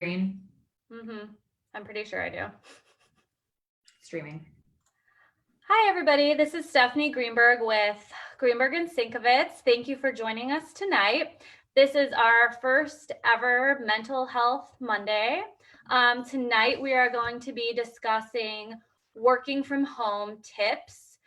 Green I'm pretty sure I do. streaming. Hi, everybody. This is Stephanie Greenberg with Greenberg and Sinkovitz. Thank you for joining us tonight. This is our first ever Mental Health Monday. Tonight, we are going to be discussing working from home tips.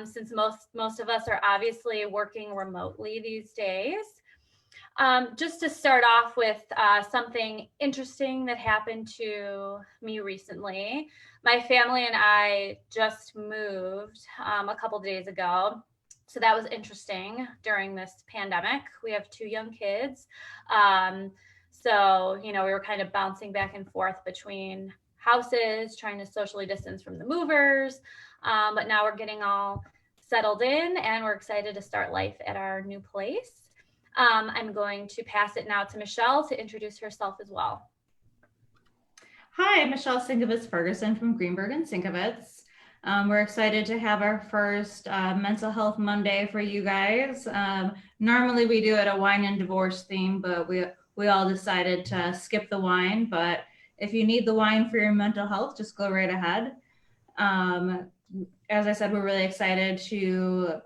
Since most of us are obviously working remotely these days. Just to start off with something interesting that happened to me recently. My family and I just moved a couple days ago. So that was interesting during this pandemic. We have 2 young kids. So, we were kind of bouncing back and forth between houses, trying to socially distance from the movers. But now we're getting all settled in and we're excited to start life at our new place. I'm going to pass it now to Michelle to introduce herself as well. Hi, I'm Michelle Sinkovitz Ferguson from Greenberg and Sinkovitz. We're excited to have our first Mental Health Monday for you guys. Normally we do it a wine and divorce theme, but we all decided to skip the wine. But if you need the wine for your mental health, just go right ahead. As I said, we're really excited to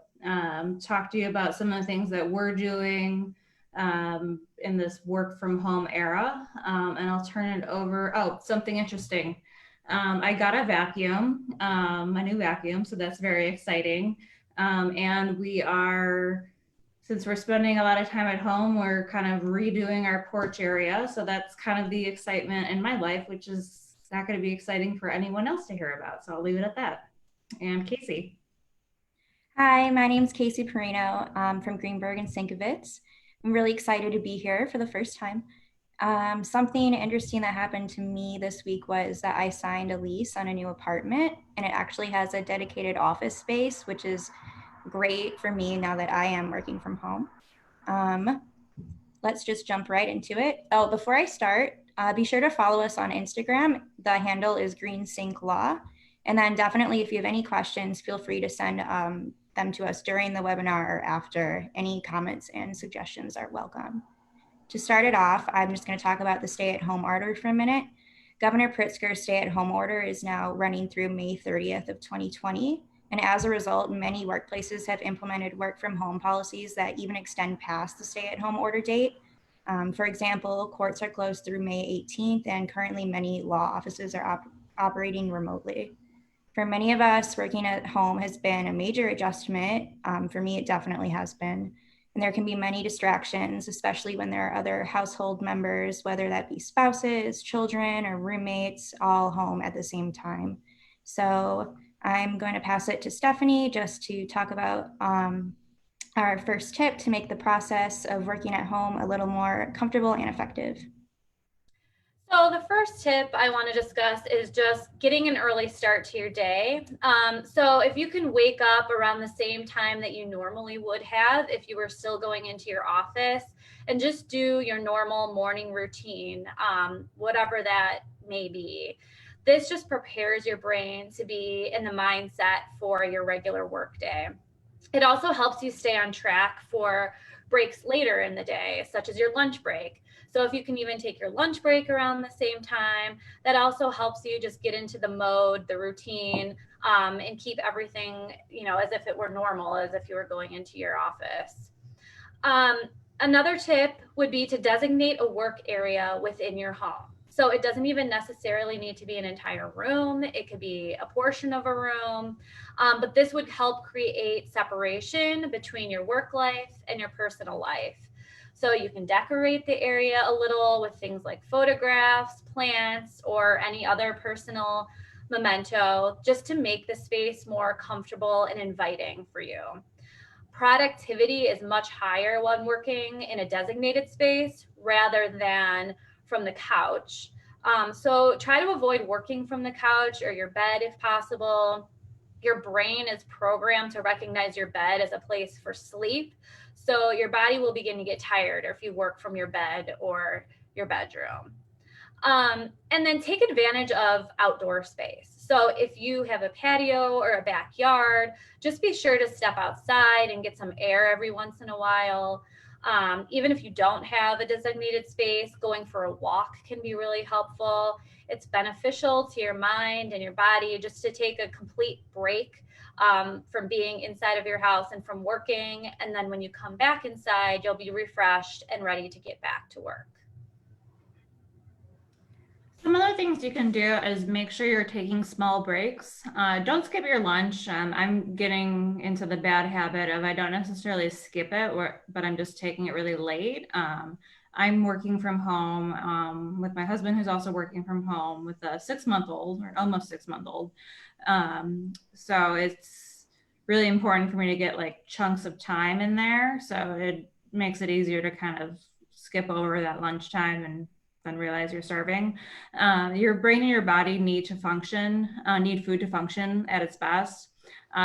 talk to you about some of the things that we're doing in this work from home era. And I'll turn it over. Oh, something interesting. I got a vacuum, a new vacuum, so that's very exciting. And since we're spending a lot of time at home, we're kind of redoing our porch area. So that's kind of the excitement in my life, which is not going to be exciting for anyone else to hear about. So I'll leave it at that. And Casey. Hi, my name is Casey Perino from Greenberg and Sinkovitz. I'm really excited to be here for the first time. Something interesting that happened to me this week was that I signed a lease on a new apartment, and it actually has a dedicated office space, which is great for me now that I am working from home. Let's just jump right into it. Oh, before I start, be sure to follow us on Instagram. The handle is GreenSyncLaw. And then definitely, if you have any questions, feel free to send them to us during the webinar or after. Any comments and suggestions are welcome. To start it off, I'm just going to talk about the stay-at-home order for a minute. Governor Pritzker's stay-at-home order is now running through May 30th of 2020. And as a result, many workplaces have implemented work from home policies that even extend past the stay-at-home order date. For example, courts are closed through May 18th, and currently many law offices are operating remotely. For many of us, working at home has been a major adjustment. For me, it definitely has been. And there can be many distractions, especially when there are other household members, whether that be spouses, children, or roommates, all home at the same time. So I'm going to pass it to Stephanie just to talk about our first tip to make the process of working at home a little more comfortable and effective. So the first tip I want to discuss is just getting an early start to your day. So if you can wake up around the same time that you normally would have if you were still going into your office, and just do your normal morning routine, whatever that may be. This just prepares your brain to be in the mindset for your regular workday. It also helps you stay on track for breaks later in the day, such as your lunch break. So if you can even take your lunch break around the same time, that also helps you just get into the mode, the routine, and keep everything, as if it were normal, as if you were going into your office. Another tip would be to designate a work area within your home. So it doesn't even necessarily need to be an entire room. It could be a portion of a room. But this would help create separation between your work life and your personal life. So you can decorate the area a little with things like photographs, plants, or any other personal memento, just to make the space more comfortable and inviting for you. Productivity is much higher when working in a designated space rather than from the couch. So try to avoid working from the couch or your bed if possible. Your brain is programmed to recognize your bed as a place for sleep. So your body will begin to get tired if you work from your bed or your bedroom. And then take advantage of outdoor space. So if you have a patio or a backyard, just be sure to step outside and get some air every once in a while. Even if you don't have a designated space, going for a walk can be really helpful. It's beneficial to your mind and your body just to take a complete break from being inside of your house and from working. And then when you come back inside, you'll be refreshed and ready to get back to work. Some other things you can do is make sure you're taking small breaks. Don't skip your lunch. I'm getting into the bad habit of I don't necessarily skip it, but I'm just taking it really late. I'm working from home with my husband, who's also working from home with a 6-month-old or almost 6-month-old. So it's really important for me to get like chunks of time in there. So it makes it easier to kind of skip over that lunchtime and then realize you're starving. Your brain and your body need to function, need food to function at its best.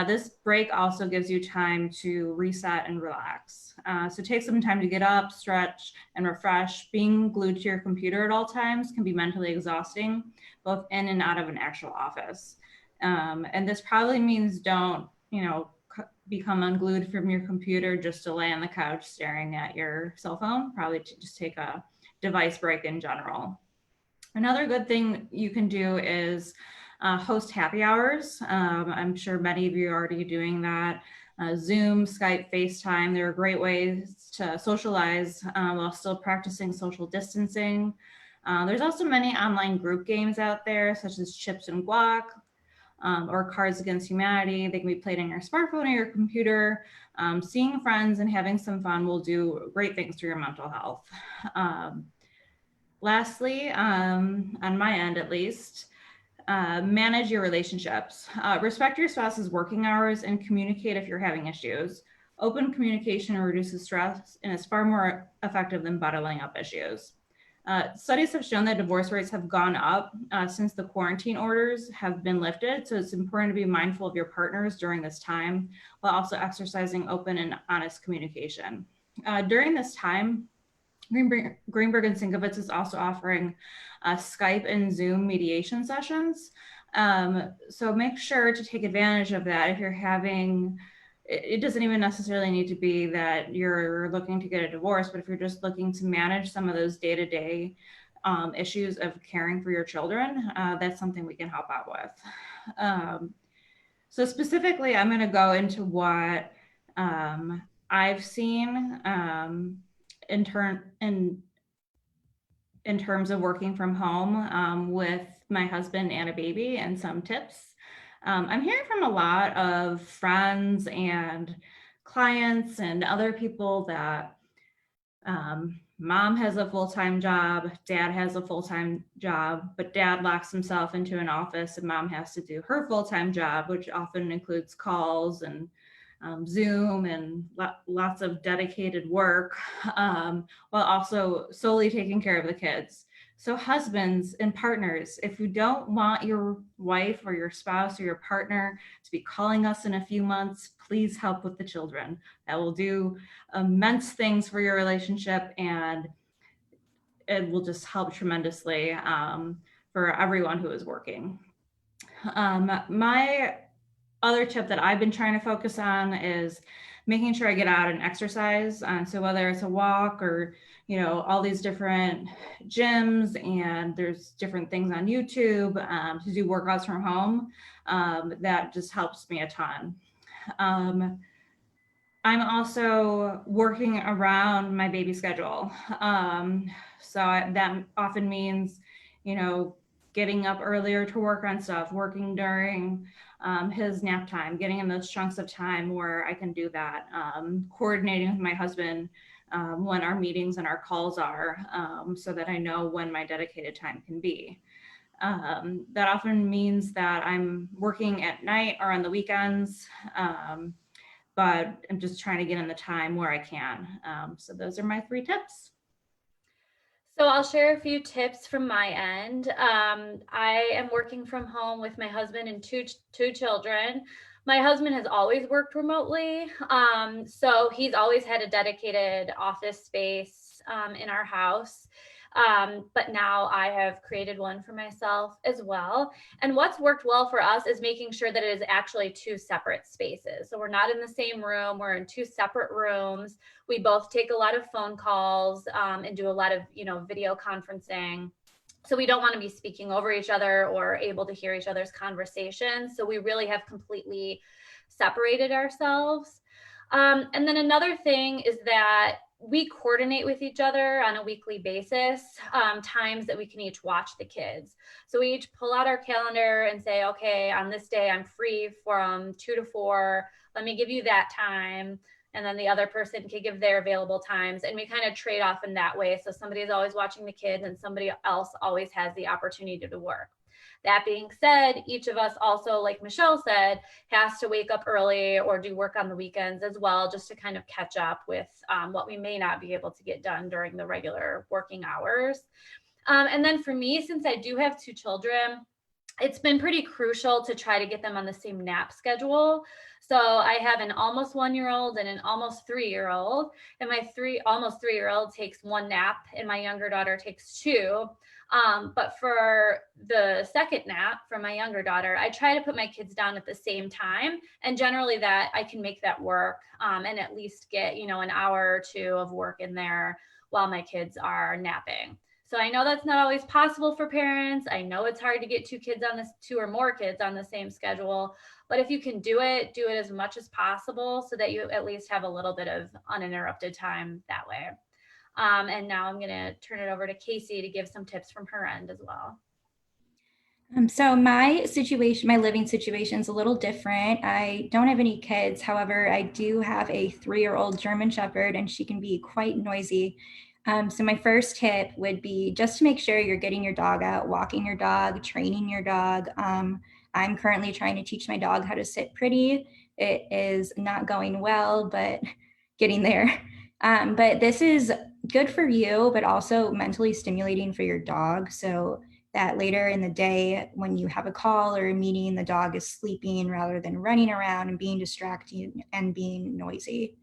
This break also gives you time to reset and relax. So take some time to get up, stretch, and refresh. Being glued to your computer at all times can be mentally exhausting, both in and out of an actual office. And this probably means don't, become unglued from your computer just to lay on the couch staring at your cell phone. Probably to just take a device break in general. Another good thing you can do is host happy hours. I'm sure many of you are already doing that. Zoom, Skype, FaceTime, they're great ways to socialize while still practicing social distancing. There's also many online group games out there, such as Chips and Guac, or Cards Against Humanity. They can be played on your smartphone or your computer. Seeing friends and having some fun will do great things for your mental health. Lastly, on my end at least, manage your relationships. Respect your spouse's working hours and communicate if you're having issues. Open communication reduces stress and is far more effective than bottling up issues. Studies have shown that divorce rates have gone up since the quarantine orders have been lifted. So it's important to be mindful of your partners during this time, while also exercising open and honest communication. During this time, Greenberg and Sienkiewicz is also offering Skype and Zoom mediation sessions. So make sure to take advantage of that if you're having, it doesn't even necessarily need to be that you're looking to get a divorce, but if you're just looking to manage some of those day-to-day issues of caring for your children, that's something we can help out with. So specifically, I'm going to go into what I've seen in terms of working from home with my husband and a baby, and some tips. I'm hearing from a lot of friends and clients and other people that mom has a full-time job, dad has a full-time job, but dad locks himself into an office and mom has to do her full-time job, which often includes calls and Zoom and lots of dedicated work, while also solely taking care of the kids. So husbands and partners, if you don't want your wife or your spouse or your partner to be calling us in a few months, please help with the children. That will do immense things for your relationship, and it will just help tremendously for everyone who is working. My other tip that I've been trying to focus on is making sure I get out and exercise. So whether it's a walk or, all these different gyms, and there's different things on YouTube to do workouts from home, that just helps me a ton. I'm also working around my baby schedule. So that often means, getting up earlier to work on stuff, working during his nap time, getting in those chunks of time where I can do that, coordinating with my husband when our meetings and our calls are, so that I know when my dedicated time can be. That often means that I'm working at night or on the weekends, but I'm just trying to get in the time where I can. So those are my 3 tips. So I'll share a few tips from my end. I am working from home with my husband and two children. My husband has always worked remotely, so he's always had a dedicated office space in our house. But now I have created one for myself as well. And what's worked well for us is making sure that it is actually 2 separate spaces. So we're not in the same room, we're in 2 separate rooms. We both take a lot of phone calls and do a lot of, video conferencing. So we don't want to be speaking over each other or able to hear each other's conversations. So we really have completely separated ourselves. And then another thing is that we coordinate with each other on a weekly basis, times that we can each watch the kids. So we each pull out our calendar and say, okay, on this day, I'm free from 2 to 4. Let me give you that time. And then the other person can give their available times. And we kind of trade off in that way. So somebody is always watching the kids and somebody else always has the opportunity to work. That being said, each of us also, like Michelle said, has to wake up early or do work on the weekends as well, just to kind of catch up with what we may not be able to get done during the regular working hours. And then for me, since I do have 2 children, it's been pretty crucial to try to get them on the same nap schedule. So I have an almost 1-year-old and an almost 3-year-old, and my almost 3-year-old takes 1 nap and my younger daughter takes 2. But for the second nap for my younger daughter, I try to put my kids down at the same time, and generally that I can make that work, and at least get, an hour or 2 of work in there while my kids are napping. So I know that's not always possible for parents. I know it's hard to get 2 or more kids on the same schedule, but if you can do it as much as possible so that you at least have a little bit of uninterrupted time that way. And now I'm going to turn it over to Casey to give some tips from her end as well. So my living situation is a little different. I don't have any kids. However, I do have a 3-year-old German Shepherd, and she can be quite noisy. So my first tip would be just to make sure you're getting your dog out, walking your dog, training your dog. I'm currently trying to teach my dog how to sit pretty. It is not going well, but getting there. But this is good for you, but also mentally stimulating for your dog. So that later in the day, when you have a call or a meeting, the dog is sleeping rather than running around and being distracted and being noisy.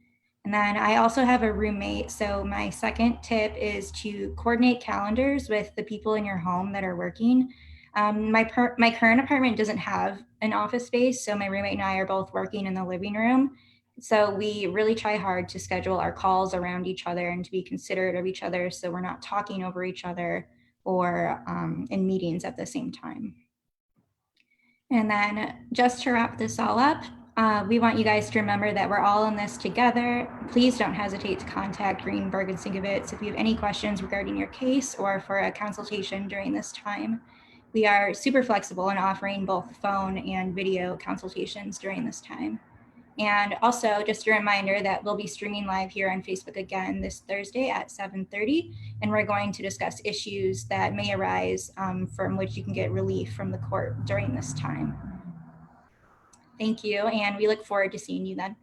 And then I also have a roommate. So my second tip is to coordinate calendars with the people in your home that are working. My current apartment doesn't have an office space, so my roommate and I are both working in the living room. So we really try hard to schedule our calls around each other and to be considerate of each other, so we're not talking over each other or in meetings at the same time. And then just to wrap this all up, we want you guys to remember that we're all in this together. Please don't hesitate to contact Greenberg and Sinkovitz if you have any questions regarding your case or for a consultation during this time. We are super flexible in offering both phone and video consultations during this time. And also just a reminder that we'll be streaming live here on Facebook again this Thursday at 7:30, and we're going to discuss issues that may arise from which you can get relief from the court during this time. Thank you, and we look forward to seeing you then.